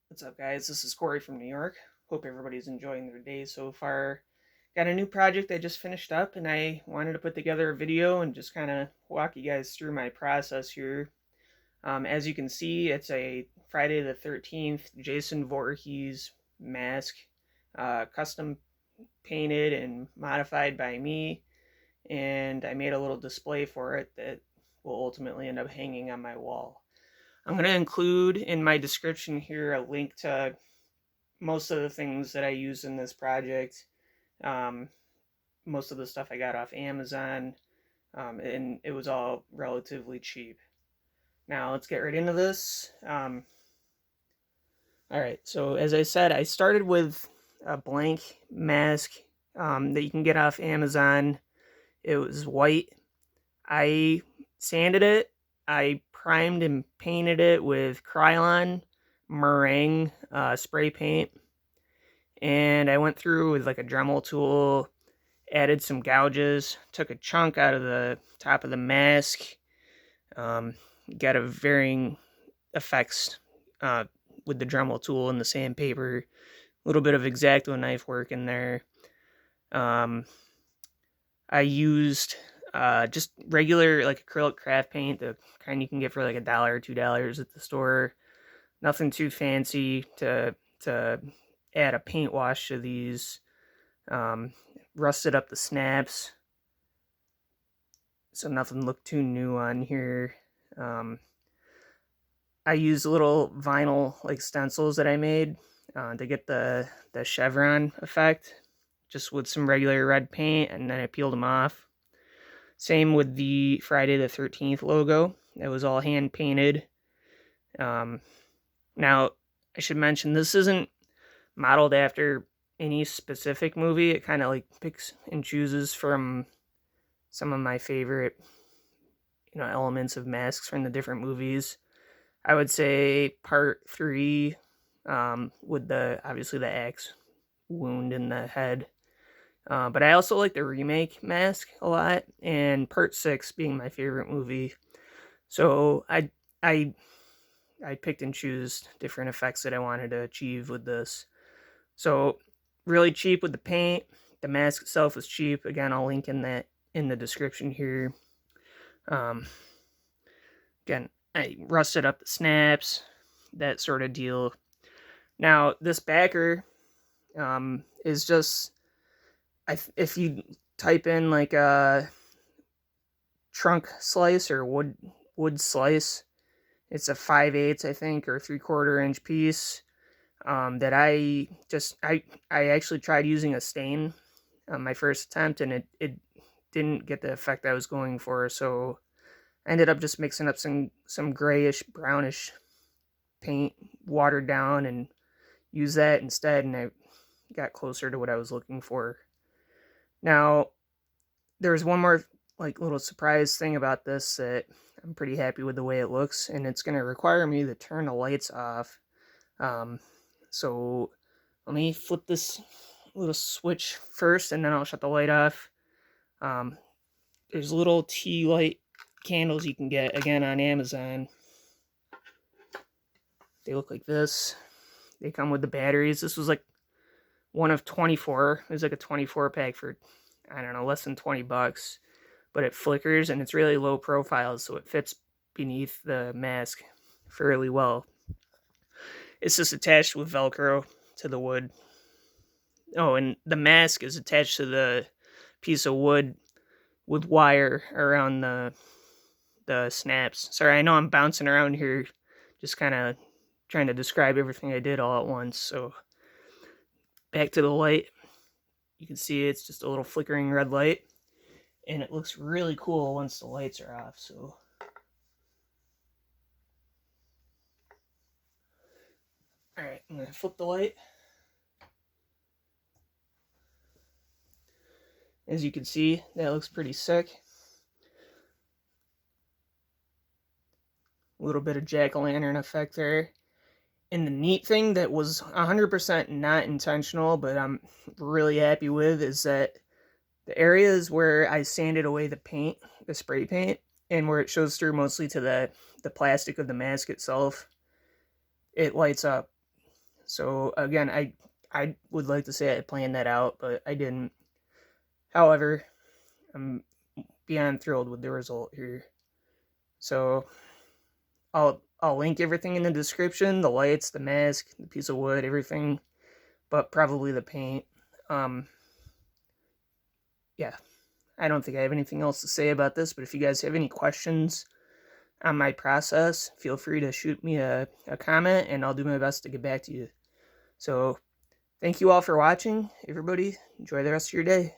What's up, guys? This is Corey from New York. Hope everybody's enjoying their day so far. Got a new project I just finished up, and I wanted to put together a video and just kind of walk you guys through my process here. As you can see, it's a Friday the 13th Jason Voorhees mask, custom painted and modified by me, and I made a little display for it that will ultimately end up hanging on my wall. I'm going to include in my description here a link to most of the things that I use in this project. Um, Most of the stuff I got off Amazon, and it was all relatively cheap. Now let's get right into this. All right, so as I said, I started with a blank mask that you can get off Amazon. It was white. I sanded it. I primed and painted it with Krylon meringue spray paint, and I went through with like a Dremel tool, added some gouges, took a chunk out of the top of the mask, um, got a varying effects with the Dremel tool and the sandpaper, a little bit of X-Acto knife work in there. I used just regular like acrylic craft paint, the kind you can get for like $1 or $2 at the store. Nothing too fancy to add a paint wash to these. Rusted up the snaps, so nothing looked too new on here. I used little vinyl like stencils that I made to get the chevron effect, just with some regular red paint, and then I peeled them off. Same with the Friday the 13th logo. It was all hand painted. Now, I should mention this isn't modeled after any specific movie. It kind of like picks and chooses from some of my favorite, elements of masks from the different movies. I would say part 3, with the obviously the axe wound in the head. But I also like the remake mask a lot, and part 6 being my favorite movie. So I picked and choose different effects that I wanted to achieve with this. So really cheap with the paint. The mask itself was cheap. Again, I'll link in the description here. Again, I rusted up the snaps, that sort of deal. Now this backer is just, if you type in like a trunk slice or wood slice, it's a 5/8, I think, or 3/4 inch piece. That I actually tried using a stain on my first attempt, and it didn't get the effect I was going for. So I ended up just mixing up some grayish brownish paint, watered down, and used that instead, and I got closer to what I was looking for. Now, there's one more like little surprise thing about this that I'm pretty happy with the way it looks, and it's going to require me to turn the lights off. So let me flip this little switch first, and then I'll shut the light off. There's little tea light candles you can get, again, on Amazon. They look like this. They come with the batteries. This was like one of 24. It was like a 24 pack for, I don't know, less than $20. But it flickers, and it's really low profile, so it fits beneath the mask fairly well. It's just attached with Velcro to the wood. Oh, and the mask is attached to the piece of wood with wire around the snaps. Sorry, I know I'm bouncing around here, just kind of trying to describe everything I did all at once. So back to the light. You can see it's just a little flickering red light, and it looks really cool once the lights are off. So all right, I'm gonna flip the light. As you can see, that looks pretty sick. A little bit of jack-o'-lantern effect there. And the neat thing that was 100% not intentional, but I'm really happy with, is that the areas where I sanded away the paint, the spray paint, and where it shows through mostly to the plastic of the mask itself, it lights up So again, I would like to say I planned that out, but I didn't. However, I'm beyond thrilled with the result here. So I'll link everything in the description, the lights, the mask, the piece of wood, everything, but probably the paint. Yeah, I don't think I have anything else to say about this, but if you guys have any questions on my process, feel free to shoot me a comment, and I'll do my best to get back to you. So thank you all for watching, everybody. Enjoy the rest of your day.